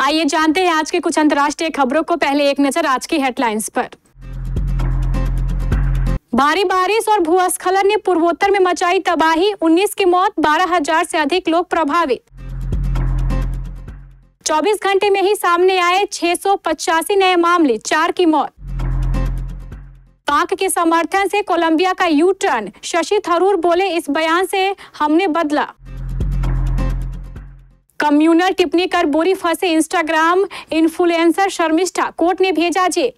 आइए जानते हैं आज के कुछ अंतर्राष्ट्रीय खबरों को। पहले एक नजर आज की हेडलाइंस पर। भारी बारिश और भूस्खलन ने पूर्वोत्तर में मचाई तबाही, 19 की मौत, 12,000 से अधिक लोग प्रभावित। 24 घंटे में ही सामने आए 685 नए मामले, 4 की मौत। पाक के समर्थन से कोलंबिया का यू टर्न, शशि थरूर बोले इस बयान से हमने बदला। कम्युनल टिप्पणी कर बुरी फंसे इंस्टाग्राम इन्फ्लुएंसर शर्मिष्ठा, कोर्ट ने भेजा जेल।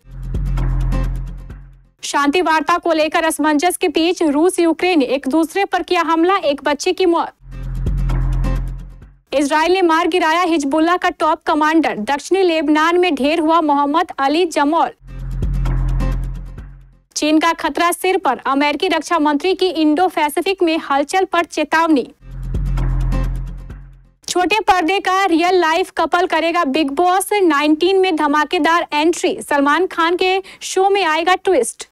शांति वार्ता को लेकर असमंजस के बीच रूस यूक्रेन ने एक दूसरे पर किया हमला, एक बच्चे की मौत। इजराइल ने मार गिराया हिजबुल्लाह का टॉप कमांडर, दक्षिणी लेबनान में ढेर हुआ मोहम्मद अली जमौल। चीन का खतरा सिर पर, अमेरिकी रक्षा मंत्री की इंडो पैसिफिक में हलचल पर चेतावनी। छोटे पर्दे का रियल लाइफ कपल करेगा बिग बॉस 19 में धमाकेदार एंट्री, सलमान खान के शो में आएगा ट्विस्ट।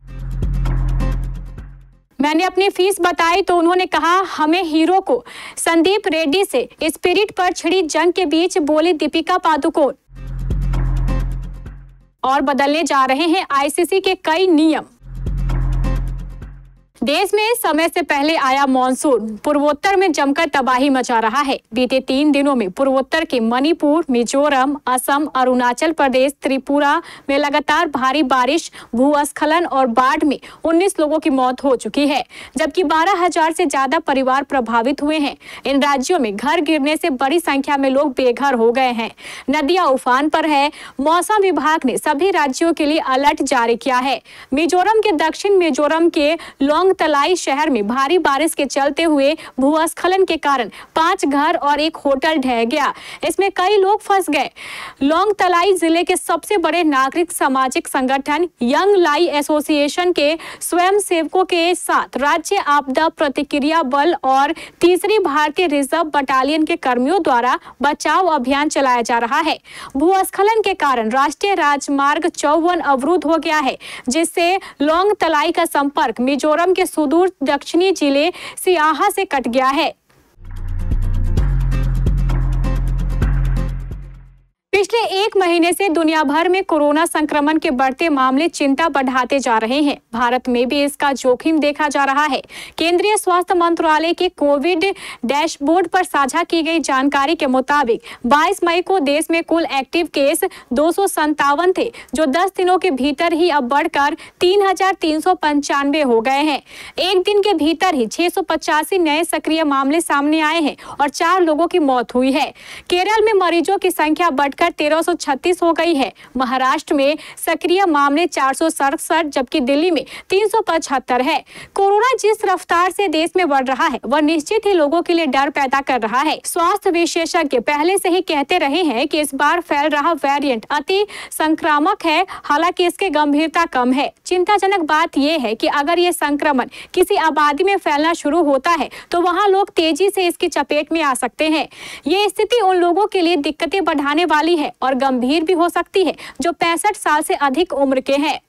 मैंने अपनी फीस बताई तो उन्होंने कहा हमें हीरो को, संदीप रेड्डी से स्पिरिट पर छिड़ी जंग के बीच बोली दीपिका पादुकोण। और बदलने जा रहे हैं आईसीसी के कई नियम। देश में समय से पहले आया मॉनसून पूर्वोत्तर में जमकर तबाही मचा रहा है। बीते 3 दिनों में पूर्वोत्तर के मणिपुर, मिजोरम, असम, अरुणाचल प्रदेश, त्रिपुरा में लगातार भारी बारिश, भूस्खलन और बाढ़ में 19 लोगों की मौत हो चुकी है, जबकि 12,000 से ज्यादा परिवार प्रभावित हुए हैं। इन राज्यों में घर गिरने से बड़ी संख्या में लोग बेघर हो गए हैं। नदियां उफान पर है। मौसम विभाग ने सभी राज्यों के लिए अलर्ट जारी किया है। मिजोरम के दक्षिण मिजोरम के लोंग तलाई शहर में भारी बारिश के चलते हुए भूस्खलन के कारण 5 घर और एक होटल ढह गया। इसमें कई लोग फंस गए। लोंग तलाई जिले के सबसे बड़े नागरिक सामाजिक संगठन यंग लाई एसोसिएशन के स्वयंसेवकों के साथ राज्य आपदा प्रतिक्रिया बल और 3री भारतीय रिजर्व बटालियन के कर्मियों द्वारा बचाव अभियान चलाया जा रहा है। भूस्खलन के कारण राष्ट्रीय राजमार्ग 54 अवरुद्ध हो गया है, जिससे लोंग तलाई का संपर्क मिजोरम के सुदूर दक्षिणी जिले सियाहा से कट गया है। पिछले 1 महीने से दुनिया भर में कोरोना संक्रमण के बढ़ते मामले चिंता बढ़ाते जा रहे हैं। भारत में भी इसका जोखिम देखा जा रहा है। केंद्रीय स्वास्थ्य मंत्रालय के कोविड डैशबोर्ड पर साझा की गई जानकारी के मुताबिक 22 मई को देश में कुल एक्टिव केस 257 थे, जो 10 दिनों के भीतर ही अब बढ़कर 3,395 हो गए हैं। एक दिन के भीतर ही 685 नए सक्रिय मामले सामने आए हैं और 4 लोगों की मौत हुई है। केरल में मरीजों की संख्या बढ़कर 1336 हो गई है। महाराष्ट्र में सक्रिय मामले 467, जबकि दिल्ली में 375 है। कोरोना जिस रफ्तार से देश में बढ़ रहा है, वह निश्चित ही लोगों के लिए डर पैदा कर रहा है। स्वास्थ्य विशेषज्ञ पहले से ही कहते रहे हैं कि इस बार फैल रहा वेरिएंट अति संक्रामक है, हालांकि इसकी गंभीरता कम है। चिंताजनक बात यह है कि अगर ये संक्रमण किसी आबादी में फैलना शुरू होता है तो वहां लोग तेजी से इसकी चपेट में आ सकते हैं। ये स्थिति उन लोगों के लिए दिक्कतें बढ़ाने वाली है और गंभीर भी हो सकती है जो 65 साल से अधिक उम्र के हैं।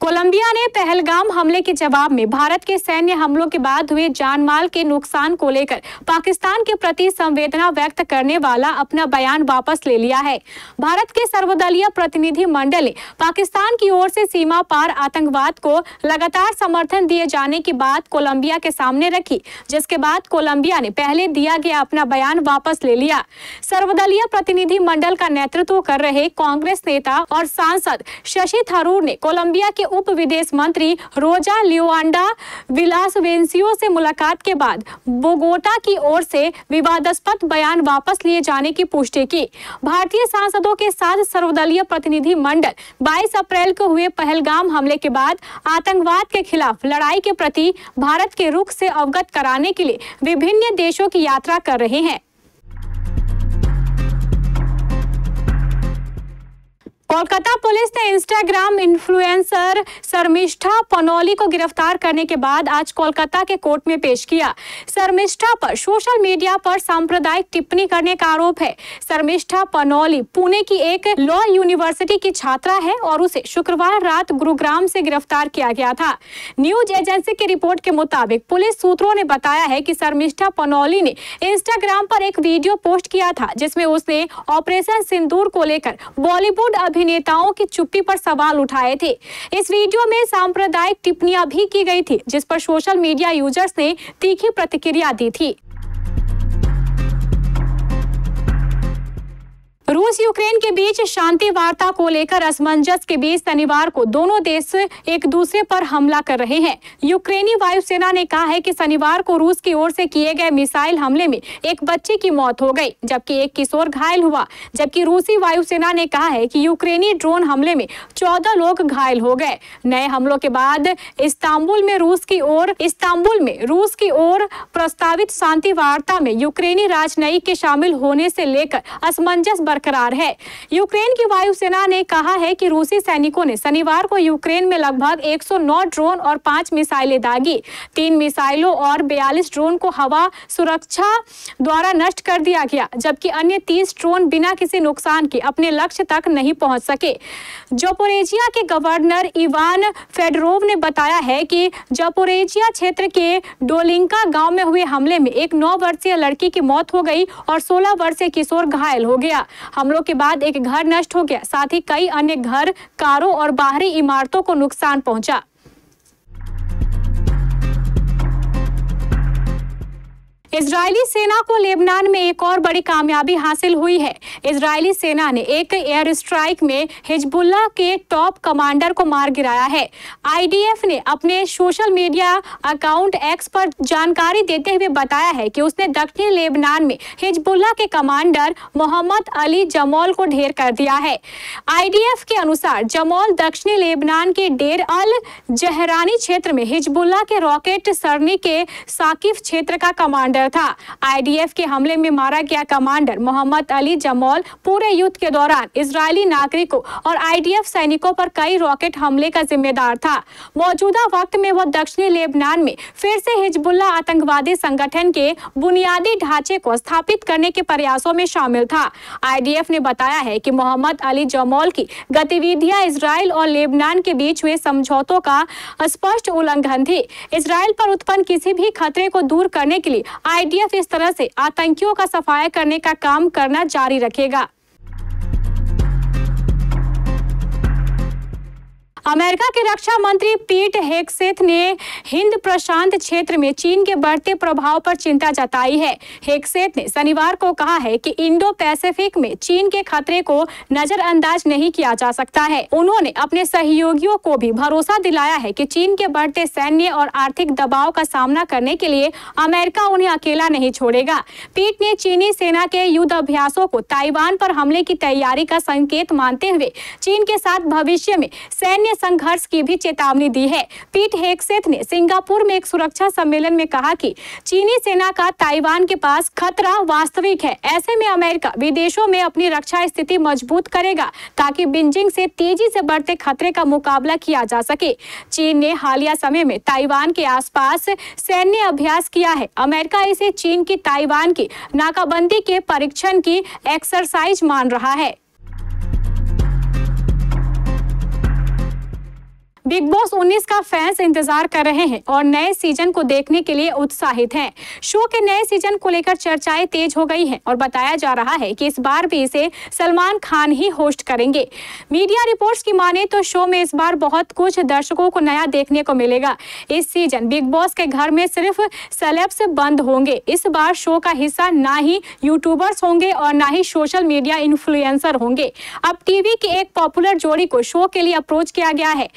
कोलंबिया ने पहलगाम हमले के जवाब में भारत के सैन्य हमलों के बाद हुए जानमाल के नुकसान को लेकर पाकिस्तान के प्रति संवेदना व्यक्त करने वाला अपना बयान वापस ले लिया है। भारत के सर्वदलीय प्रतिनिधि मंडल ने पाकिस्तान की ओर से सीमा पार आतंकवाद को लगातार समर्थन दिए जाने की बात कोलंबिया के सामने रखी, जिसके बाद कोलंबिया ने पहले दिया गया अपना बयान वापस ले लिया। सर्वदलीय प्रतिनिधि मंडल का नेतृत्व कर रहे कांग्रेस नेता और सांसद शशि थरूर ने कोलंबिया के उप विदेश मंत्री रोजा लियोआंडा विलासवेंसियो से मुलाकात के बाद बोगोटा की ओर से विवादास्पद बयान वापस लिए जाने की पुष्टि की। भारतीय सांसदों के साथ सर्वदलीय प्रतिनिधि मंडल 22 अप्रैल को हुए पहलगाम हमले के बाद आतंकवाद के खिलाफ लड़ाई के प्रति भारत के रुख से अवगत कराने के लिए विभिन्न देशों की यात्रा कर रहे हैं। कोलकाता पुलिस ने इंस्टाग्राम इन्फ्लुएंसर शर्मिष्ठा पनौली को गिरफ्तार करने के बाद आज कोलकाता के कोर्ट में पेश किया। शर्मिष्ठा पर सोशल मीडिया पर सांप्रदायिक टिप्पणी करने का आरोप है। शर्मिष्ठा पनौली पुणे की एक लॉ यूनिवर्सिटी की छात्रा है और उसे शुक्रवार रात गुरुग्राम से गिरफ्तार किया गया था। न्यूज एजेंसी की रिपोर्ट के मुताबिक पुलिस सूत्रों ने बताया है कि शर्मिष्ठा पनौली ने इंस्टाग्राम पर एक वीडियो पोस्ट किया था जिसमें उसने ऑपरेशन सिंदूर को लेकर बॉलीवुड अभिनेताओं की चुप्पी पर सवाल उठाए थे। इस वीडियो में सांप्रदायिक टिप्पणियां भी की गई थी जिस पर सोशल मीडिया यूजर्स ने तीखी प्रतिक्रिया दी थी। रूस यूक्रेन के बीच शांति वार्ता को लेकर असमंजस के बीच शनिवार को दोनों देश एक दूसरे पर हमला कर रहे हैं। यूक्रेनी वायुसेना ने कहा है कि शनिवार को रूस की ओर से किए गए मिसाइल हमले में एक बच्चे की मौत हो गई जबकि एक किशोर घायल हुआ, जबकि रूसी वायुसेना ने कहा है कि यूक्रेनी ड्रोन हमले में 14 लोग घायल हो गए। नए हमलों के बाद इस्तांबुल में रूस की ओर प्रस्तावित शांति वार्ता में यूक्रेनी राजनयिक के शामिल होने से लेकर असमंजस बरकरार है। यूक्रेन की वायुसेना ने कहा है कि रूसी सैनिकों ने शनिवार को यूक्रेन में लगभग 109 ड्रोन और 5 मिसाइलें दागी। 3 मिसाइलों और 42 ड्रोन को हवा सुरक्षा द्वारा नष्ट कर दिया गया, जबकि अन्य 30 ड्रोन बिना किसी नुकसान के अपने लक्ष्य तक नहीं पहुंच सके। ज़पोरिजिया के गवर्नर इवान फेडोरोव ने बताया है कि ज़पोरिजिया क्षेत्र के डोलिंका गांव में हुए हमले में एक 9 वर्षीय लड़की की मौत हो गई और 16 वर्षीय किशोर घायल हो गया। हमलों के बाद एक घर नष्ट हो गया, साथ ही कई अन्य घर, कारों और बाहरी इमारतों को नुकसान पहुंचा। इजरायली सेना को लेबनान में एक और बड़ी कामयाबी हासिल हुई है। इजरायली सेना ने एक एयर स्ट्राइक में हिजबुल्लाह के टॉप कमांडर को मार गिराया है। आईडीएफ ने अपने सोशल मीडिया अकाउंट एक्स पर जानकारी देते हुए बताया है कि उसने दक्षिणी लेबनान में हिजबुल्लाह के कमांडर मोहम्मद अली जमौल को ढेर कर दिया है। आईडीएफ के अनुसार जमौल दक्षिणी लेबनान के डेर अल जहरानी क्षेत्र में हिजबुल्लाह के रॉकेट सरनी के साकिफ क्षेत्र का कमांडर था। आईडीएफ के हमले में मारा गया कमांडर मोहम्मद अली जमौल पूरे युद्ध के दौरान इजरायली नागरिकों और आईडीएफ सैनिकों पर कई रॉकेट हमले का जिम्मेदार था। मौजूदा वक्त में वह दक्षिणी लेबनान में फिर से हिजबुल्लाह आतंकवादी संगठन के बुनियादी ढांचे को स्थापित करने के प्रयासों में शामिल था। आईडीएफ ने बताया है कि मोहम्मद अली जमौल की गतिविधियां इजरायल और लेबनान के बीच हुए समझौतों का स्पष्ट उल्लंघन थी। इजरायल पर उत्पन्न किसी भी खतरे को दूर करने के लिए आईडीएफ इस तरह से आतंकियों का सफाया करने का काम करना जारी रखेगा। अमेरिका के रक्षा मंत्री पीट हेगसेथ ने हिंद प्रशांत क्षेत्र में चीन के बढ़ते प्रभाव पर चिंता जताई है। हेगसेथ ने शनिवार को कहा है कि इंडो पैसिफिक में चीन के खतरे को नजरअंदाज नहीं किया जा सकता है। उन्होंने अपने सहयोगियों को भी भरोसा दिलाया है कि चीन के बढ़ते सैन्य और आर्थिक दबाव का सामना करने के लिए अमेरिका उन्हें अकेला नहीं छोड़ेगा। पीट ने चीनी सेना के युद्ध अभ्यासों को ताइवान पर हमले की तैयारी का संकेत मानते हुए चीन के साथ भविष्य में सैन्य संघर्ष की भी चेतावनी दी है। पीट हेगसेथ ने सिंगापुर में एक सुरक्षा सम्मेलन में कहा कि चीनी सेना का ताइवान के पास खतरा वास्तविक है। ऐसे में अमेरिका विदेशों में अपनी रक्षा स्थिति मजबूत करेगा ताकि बीजिंग से तेजी से बढ़ते खतरे का मुकाबला किया जा सके। चीन ने हालिया समय में ताइवान के आसपास सैन्य अभ्यास किया है। अमेरिका इसे चीन की ताइवान की नाकाबंदी के परीक्षण की एक्सरसाइज मान रहा है। बिग बॉस 19 का फैंस इंतजार कर रहे हैं और नए सीजन को देखने के लिए उत्साहित हैं। शो के नए सीजन को लेकर चर्चाएं तेज हो गई हैं और बताया जा रहा है कि इस बार भी इसे सलमान खान ही होस्ट करेंगे। मीडिया रिपोर्ट्स की माने तो शो में इस बार बहुत कुछ दर्शकों को नया देखने को मिलेगा। इस सीजन बिग बॉस के घर में सिर्फ सेलेब्स बंद होंगे। इस बार शो का हिस्सा ना ही यूट्यूबर्स होंगे और ना ही सोशल मीडिया इन्फ्लुएंसर होंगे। अब टीवी की एक पॉपुलर जोड़ी को शो के लिए अप्रोच किया गया है।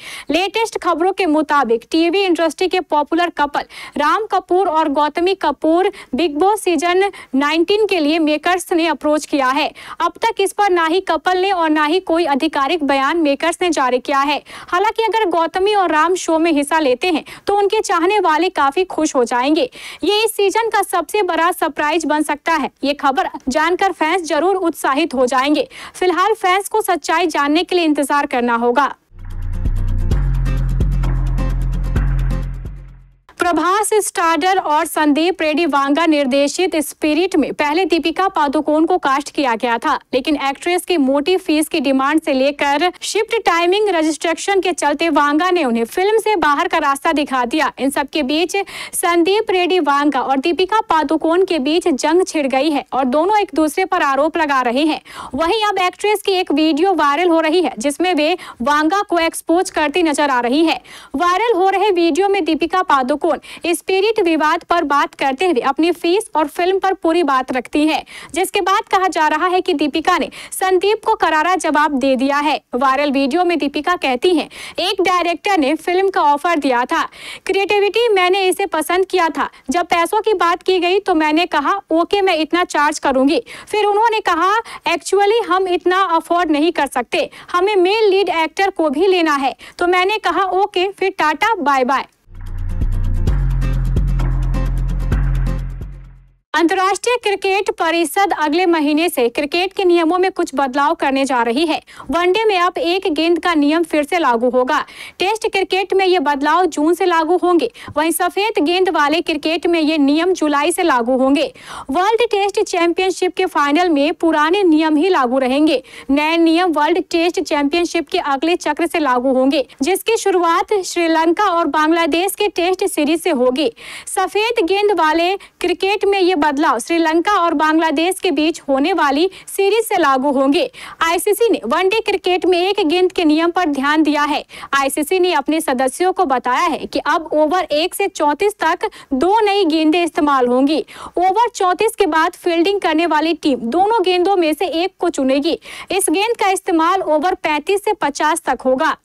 लेटेस्ट खबरों के मुताबिक टीवी इंडस्ट्री के पॉपुलर कपल राम कपूर और Gautami Kapoor big boss season 19 के लिए मेकर्स ने अप्रोच किया है। अब तक इस पर ना ही कपल ने और ना ही कोई आधिकारिक बयान मेकर्स ने जारी किया है। हालांकि अगर गौतमी और राम शो में हिस्सा लेते हैं तो उनके चाहने वाले काफी खुश हो जाएंगे। ये इस सीजन का सबसे बड़ा सरप्राइज बन सकता है। ये खबर जानकर फैंस जरूर उत्साहित हो जाएंगे। फिलहाल फैंस को सच्चाई जानने के लिए इंतजार करना होगा। प्रभास स्टारर और संदीप रेड्डी वांगा निर्देशित स्पिरिट में पहले दीपिका पादुकोण को कास्ट किया गया था, लेकिन एक्ट्रेस की मोटी फीस की डिमांड से लेकर शिफ्ट टाइमिंग रजिस्ट्रेशन के चलते वांगा ने उन्हें फिल्म से बाहर का रास्ता दिखा दिया। इन सब के बीच संदीप रेड्डी वांगा और दीपिका पादुकोण के बीच जंग छिड़ गई है और दोनों एक दूसरे पर आरोप लगा रहे हैं। वहीं अब एक्ट्रेस की एक वीडियो वायरल हो रही है जिसमें वे वांगा को एक्सपोज करती नजर आ रही है। वायरल हो रहे वीडियो में दीपिका पादुकोण स्पिरिट विवाद पर बात करते हुए अपनी फीस और फिल्म पर पूरी बात रखती है, जिसके बाद कहा जा रहा है कि दीपिका ने संदीप को करारा जवाब दे दिया है। वायरल वीडियो में दीपिका कहती हैं, एक डायरेक्टर ने फिल्म का ऑफर दिया था, क्रिएटिविटी मैंने इसे पसंद किया था। जब पैसों की बात की गई तो मैंने कहा ओके मैं इतना चार्ज करूंगी। फिर उन्होंने कहा एक्चुअली हम इतना अफोर्ड नहीं कर सकते, हमें मेल लीड एक्टर को भी लेना है। तो मैंने कहा ओके, फिर टाटा बाय बाय। अंतर्राष्ट्रीय क्रिकेट परिषद अगले महीने से क्रिकेट के नियमों में कुछ बदलाव करने जा रही है। वनडे में अब एक गेंद का नियम फिर से लागू होगा। टेस्ट क्रिकेट में ये बदलाव जून से लागू होंगे, वहीं सफेद गेंद वाले क्रिकेट में ये नियम जुलाई से लागू होंगे। वर्ल्ड टेस्ट चैंपियनशिप के फाइनल में पुराने नियम ही लागू रहेंगे। नए नियम वर्ल्ड टेस्ट चैंपियनशिप के अगले चक्र से लागू होंगे, जिसकी शुरुआत श्रीलंका और बांग्लादेश के टेस्ट सीरीज से होगी। सफेद गेंद वाले क्रिकेट में ये बदलाव श्रीलंका और बांग्लादेश के बीच होने वाली सीरीज से लागू होंगे। आईसीसी ने वनडे क्रिकेट में एक गेंद के नियम पर ध्यान दिया है। आईसीसी ने अपने सदस्यों को बताया है कि अब ओवर 1 से 34 तक 2 नई गेंदें इस्तेमाल होंगी। ओवर 34 के बाद फील्डिंग करने वाली टीम दोनों गेंदों में से एक को चुनेगी। इस गेंद का इस्तेमाल ओवर 35 से 50 तक होगा।